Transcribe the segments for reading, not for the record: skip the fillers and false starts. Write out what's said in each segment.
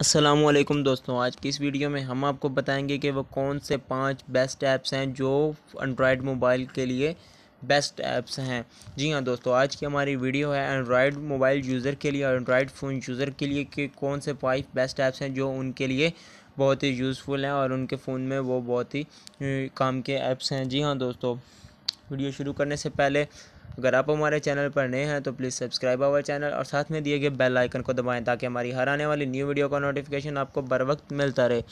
अस्सलामुअलैकुम दोस्तों, आज की इस वीडियो में हम आपको बताएंगे कि वो कौन से 5 बेस्ट ऐप्स हैं जो एंड्रॉयड मोबाइल के लिए बेस्ट ऐप्स हैं। जी हाँ दोस्तों, आज की हमारी वीडियो है एंड्रॉयड मोबाइल यूज़र के लिए और एंड्रॉयड फ़ोन यूज़र के लिए कि कौन से 5 बेस्ट ऐप्स हैं जो उनके लिए बहुत ही यूज़फुल हैं और उनके फ़ोन में वो बहुत ही काम के ऐप्स हैं। जी हाँ दोस्तों, वीडियो शुरू करने से पहले अगर आप हमारे चैनल पर नए हैं तो प्लीज़ सब्सक्राइब आवर चैनल और साथ में दिए गए बेल आइकन को दबाएं ताकि हमारी हर आने वाली न्यू वीडियो का नोटिफिकेशन आपको बर वक्त मिलता रहे।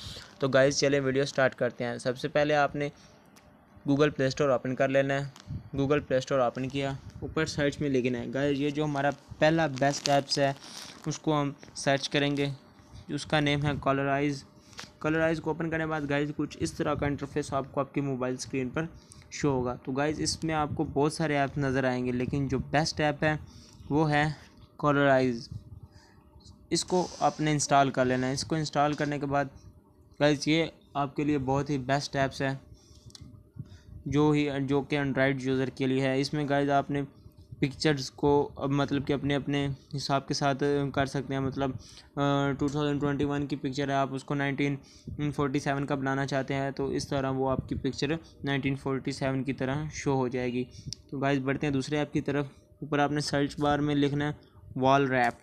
तो गाइस चले वीडियो स्टार्ट करते हैं। सबसे पहले आपने गूगल प्ले स्टोर ओपन कर लेना है। गूगल प्ले स्टोर ओपन किया, ऊपर सर्च में लिखना है गाइस ये जो हमारा पहला बेस्ट ऐप्स है उसको हम सर्च करेंगे। उसका नेम है कलराइज। कलराइज को ओपन करने के बाद गाइस कुछ इस तरह का इंटरफेस आपको आपकी मोबाइल स्क्रीन पर शो होगा। तो गाइस इसमें आपको बहुत सारे ऐप नज़र आएंगे लेकिन जो बेस्ट ऐप है वो है कलराइज। इसको आपने इंस्टॉल कर लेना है। इसको इंस्टॉल करने के बाद गाइस ये आपके लिए बहुत ही बेस्ट ऐप्स है जो कि एंड्रॉयड यूज़र के लिए है। इसमें गाइस आपने पिक्चर्स को अब मतलब कि अपने अपने हिसाब के साथ कर सकते हैं। मतलब 2021 की पिक्चर है, आप उसको 1947 का बनाना चाहते हैं तो इस तरह वो आपकी पिक्चर 1947 की तरह शो हो जाएगी। तो गाइस बढ़ते हैं दूसरे ऐप की तरफ। ऊपर आपने सर्च बार में लिखना है वॉल रैप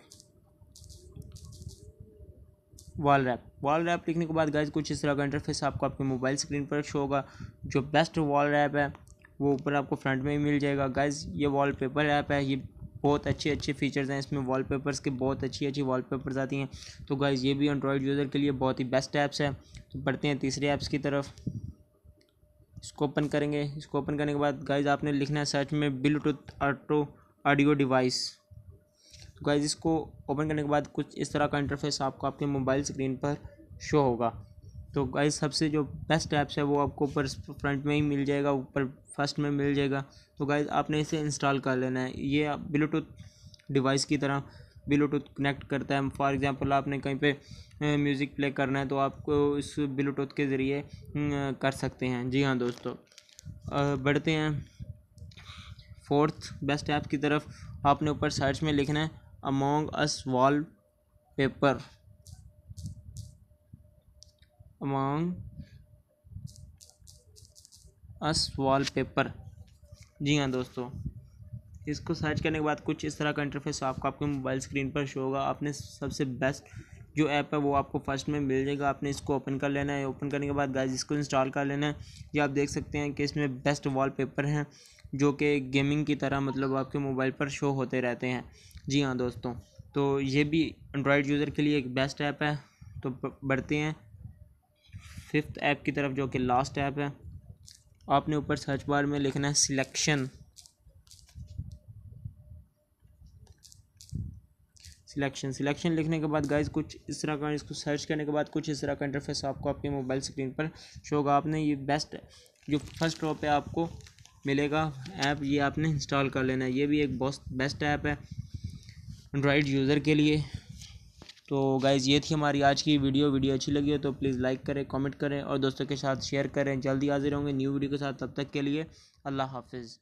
लिखने के बाद गाइस कुछ इस तरह का इंटरफेस आपको आपके मोबाइल स्क्रीन पर शो होगा। जो बेस्ट वॉल रैप है वो ऊपर आपको फ्रंट में ही मिल जाएगा। गाइस ये वॉलपेपर ऐप है, ये बहुत अच्छे फीचर्स हैं इसमें। वॉलपेपर्स के बहुत अच्छी वॉलपेपर्स आती हैं। तो गाइस ये भी एंड्रॉयड यूज़र के लिए बहुत ही बेस्ट ऐप्स है। तो बढ़ते हैं तीसरे ऐप्स की तरफ। इसको ओपन करेंगे। इसको ओपन करने के बाद गाइस आपने लिखना है सर्च में ब्लूटूथ ऑडियो डिवाइस। तो गाइस इसको ओपन करने के बाद कुछ इस तरह का इंटरफेस आपको आपके मोबाइल स्क्रीन पर शो होगा। तो गाइस सबसे जो बेस्ट ऐप्स है वो आपको ऊपर फ्रंट में ही मिल जाएगा, ऊपर फर्स्ट में मिल जाएगा। तो गाइस आपने इसे इंस्टॉल कर लेना है। ये ब्लूटूथ डिवाइस की तरह ब्लूटूथ कनेक्ट करता है। फॉर एग्जांपल आपने कहीं पे म्यूज़िक प्ले करना है तो आपको इस ब्लूटूथ के ज़रिए कर सकते हैं। जी हाँ दोस्तों, बढ़ते हैं फोर्थ बेस्ट ऐप की तरफ। आपने ऊपर सर्च में लिखना है among us wallpaper. Among us wallpaper. जी हाँ दोस्तों, इसको सर्च करने के बाद कुछ इस तरह का इंटरफेस आपको आपके मोबाइल स्क्रीन पर शो होगा। आपने सबसे बेस्ट जो ऐप है वो आपको फर्स्ट में मिल जाएगा। आपने इसको ओपन कर लेना है। ओपन करने के बाद गाइस इसको इंस्टॉल कर लेना है। ये आप देख सकते हैं कि इसमें बेस्ट वॉलपेपर हैं जो कि गेमिंग की तरह मतलब आपके मोबाइल पर शो होते रहते हैं। जी हाँ दोस्तों, तो ये भी एंड्रॉयड यूज़र के लिए एक बेस्ट ऐप है। तो बढ़ते हैं फिफ्थ ऐप की तरफ जो कि लास्ट ऐप है। आपने ऊपर सर्च बार में लिखना है सिलेक्शन लिखने के बाद गाइस कुछ इस तरह का, इसको सर्च करने के बाद कुछ इस तरह का इंटरफेस आपको आपके मोबाइल स्क्रीन पर शो होगा। आपने ये बेस्ट जो फर्स्ट रो पे आपको मिलेगा ऐप, ये आपने इंस्टॉल कर लेना है। ये भी एक बहुत बेस्ट ऐप है एंड्रॉयड यूज़र के लिए। तो गाइज़ ये थी हमारी आज की वीडियो अच्छी लगी हो तो प्लीज़ लाइक करें, कमेंट करें और दोस्तों के साथ शेयर करें। जल्दी हाजिर होंगे न्यू वीडियो के साथ, तब तक के लिए अल्लाह हाफिज़।